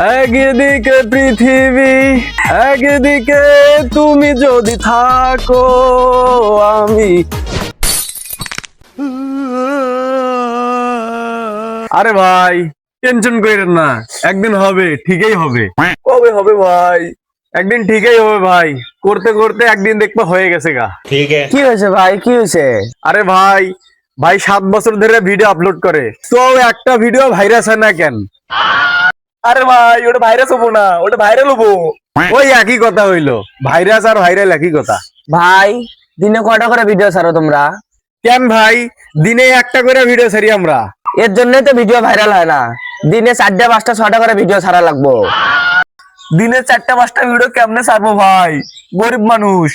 একদিকে পৃথিবী, একদিকে তুমি যদি থাকো, আমি। আরে ভাই টেনশন করেন না, একদিন হবে, ঠিকই হবে। কবে হবে ভাই? একদিন ঠিকই হবে ভাই। করতে করতে একদিন দেখবো হয়ে গেছে গা। ठीक है। কি হয়েছে ভাই, কি হয়েছে? আরে ভাই, ভাই 7 বছর ধরে ভিডিও আপলোড করে, তো একটা ভিডিও ভাইরাস হয় না কেন? আরে ভাই ওটা ভাইরাস হবো না, ওটা ভাইরাল হবো। ওই একই কথা হইলো, ভাইরাস আর ভাইরাল একই কথা। ভাই দিনে কয়টা করে ভিডিও ছাড়ো তোমরা? কেন ভাই, দিনে একটা করে ভিডিও ছাড়ি আমরা। এর জন্যই তো ভিডিও ভাইরাল হয় না। দিনে 4টা 5টা 6টা করে ভিডিও ছাড়া লাগবো। দিনে 4টা 5টা ভিডিও কেমনে ছাড়বো ভাই? গরিব মানুষ,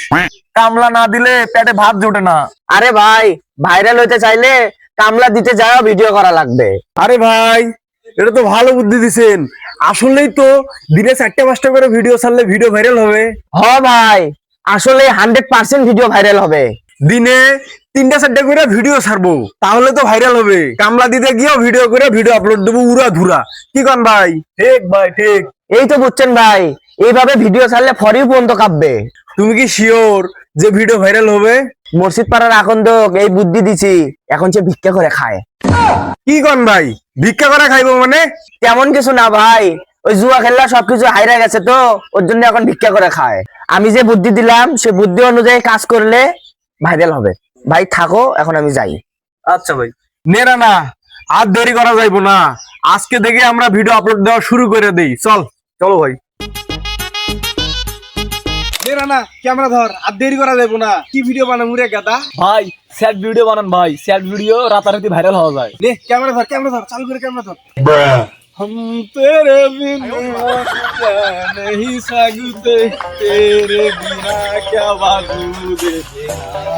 কামলা না দিলে পেটে ভাত জোটে না। আরে ভাই, ভাইরাল হইতে চাইলে কামলা দিতে যাও ভিডিও করা লাগবে। আরে ভাই এটা তো ভালো বুদ্ধি দিছেন। আসলেই তো দিনে 4টা 5টা করে ভিডিও ছাড়লে ভিডিও ভাইরাল হবে। হ ভাই, আসলে 100% ভিডিও ভাইরাল হবে। দিনে 3টা 4টা করে ভিডিও ছাড়বো, তাহলে তো ভাইরাল হবে। কামলা দিতে গিয়েও ভিডিও করে ভিডিও আপলোড দেবো উড়া ধুরা। কি কন ভাই? ঠিক ভাই ঠিক। এই তো বুঝছেন ভাই, এইভাবে ভিডিও ছাড়লে ফর ইউ পর্যন্ত কাঁপবে। তুমি কি শিওর যে ভিডিও ভাইরাল হবে? মসজিদ পাড়ার আকন্দক এই বুদ্ধি দিছি, এখন সে ভিক্ষা করে খায়। কি কন ভাই, ভিক্ষা করা খাইবো মানে? তেমন কিছু না ভাই, ওই জুয়া খেললা সবকিছু হাইরা গেছে তো, ওর জন্য এখন ভিক্ষা করে খায়। আমি যে বুদ্ধি দিলাম সে বুদ্ধি অনুযায়ী কাজ করলে ভাইরাল হবে। ভাই থাকো, এখন আমি যাই। আচ্ছা ভাই। নেরা না, আর দেরি করা যাইবো না। আজকে থেকে আমরা ভিডিও আপলোড দেওয়া শুরু করে দেই। চলো ভাই। নেরা না, ক্যামেরা ধর, আর দেরি করা যাইবো না। কি ভিডিও বানাবো রে গাদা? ভাই স্যাড ভিডিও বানান ভাই, স্যাড ভিডিও রাতারাতি ভাইরাল হওয়া যায়। রে ক্যামেরা ধর, চালু করে ক্যামেরা ধর। हम तेरे बिना नहीं सकते, तेरे बिना क्या वजूद तेरा,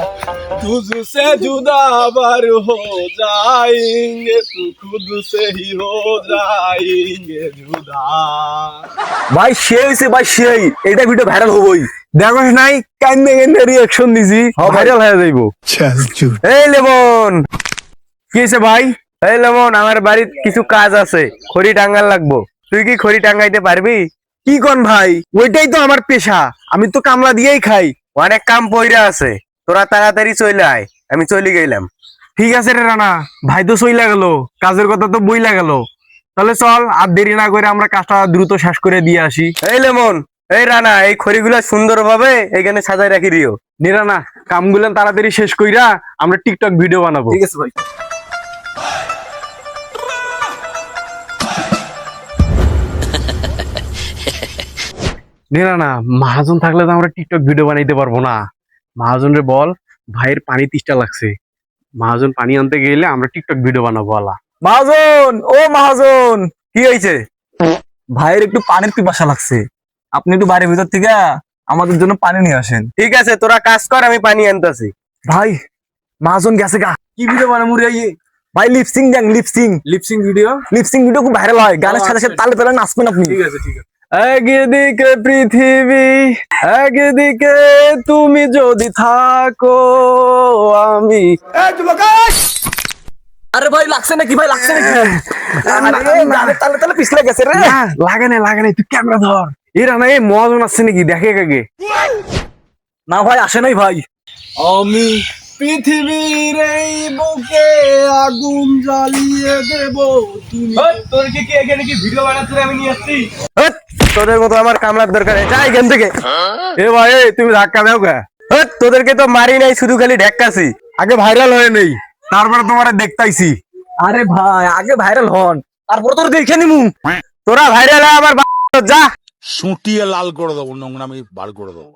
तुझसे जुदा बर हो जाएंगे, तू खुद से ही हो जाएंगे जुदा। ভাই সেই হইছে ভাই, সেই এটা ভিডিও ভাইরাল হবই। দেখো নাই কাইন্দে কাইন্দে রিঅ্যাকশন দিছি, ভাইরাল হয়ে যাইবো। এই লেমন, কি হইছে ভাই? এই লেমন, আমার বাড়িতে কিছু কাজ আছে, খড়ি টাঙ্গাল লাগবো। তুই কি খড়ি টাঙ্গাইতে পারবি? কি কোন ভাই, ওইটাই তো আমার পেশা, আমি তো কামলা দিয়েই খাই। অনেক কাম পইরা আছে, তোরা তাড়াতাড়ি চলে আয়, আমি চলে গেলাম। ঠিক আছে রে রানা, ভাই তো চইলা গেল, কাজের কথা তো বইলা গেল। তাহলে চল, আর দেরি না করে আমরা কাজটা দ্রুত শেষ করে দিয়ে আসি। এই লেমন, এই রানা, এই খড়িগুলা সুন্দরভাবে এখানে সাজায় রাখি দিও। নিরানা, কামগুলা তাড়াতাড়ি শেষ কইরা আমরা টিকটক ভিডিও বানাবো। ঠিক আছে ভাই। নিরানা, মহাজন থাকলে তো আমরা টিকটক ভিডিও বানাইতে পারবো না। মহাজন রে বল, ভাইয়ের পানি তেষ্টা লাগছে, মহাজন পানি আনতে গেলে আমরা টিকটক ভিডিও বানাবো। আলা মহাজন, ও মহাজন, কি হয়েছে? ভাইয়ের একটু পানির পিপাসা লাগছে, আপনি একটু বাড়ির ভিতর থেকে আমাদের জন্য পানি নিয়ে আসেন। ঠিক আছে, তোরা কাজ কর, আমি পানি আনতেছি। ভাই মহাজন গেছে গা। কি ভিডিও বানাবো রে? ভাই লিপসিং দেন, lip sync lip sync video. Lip sync video খুব ভাইরাল হয়, গানের সাথে সাথে তালে তালে নাচবেন আপনি। ঠিক আছে ঠিক আছে। একদিকে পৃথিবী, একদিকে তুমি যদি থাকো, আমি। আরে ভাই লাগছে নাকি, ভাই লাগছে নাকি? গানের তালে তালে পিছলে গেছে রে। লাগে না, তুই ক্যামেরা ধর। এরা না, এই মহাজন আসছে নাকি দেখে আগে। না ভাই আসে নাই ভাই। আমি পৃথিবীর এই বুকে আগুন জ্বালিয়ে দেব। তোর কি এখানে কি ভিডিও বানাচ্ছ? আমি নিয়ে আসছি। হ্যাট, তোদের মতো আমার কামলার দরকার নেই, যা এখান থেকে। এ ভাই, তুমি ধাক্কা দাও কে? হ্যাট, তোদেরকে তো মারি নাই, শুধু খালি ঢেক্কাছি। আগে ভাইরাল হয়ে নেই, তারপরে তোমার দেখতাইছি। আরে ভাই আগে ভাইরাল হন, তারপর তোর দেখে নিমু। তোরা ভাইরাল হয় আবার যা। সুটিয়ে লাল করে দেবো, নোংরামি বার করে দেবো।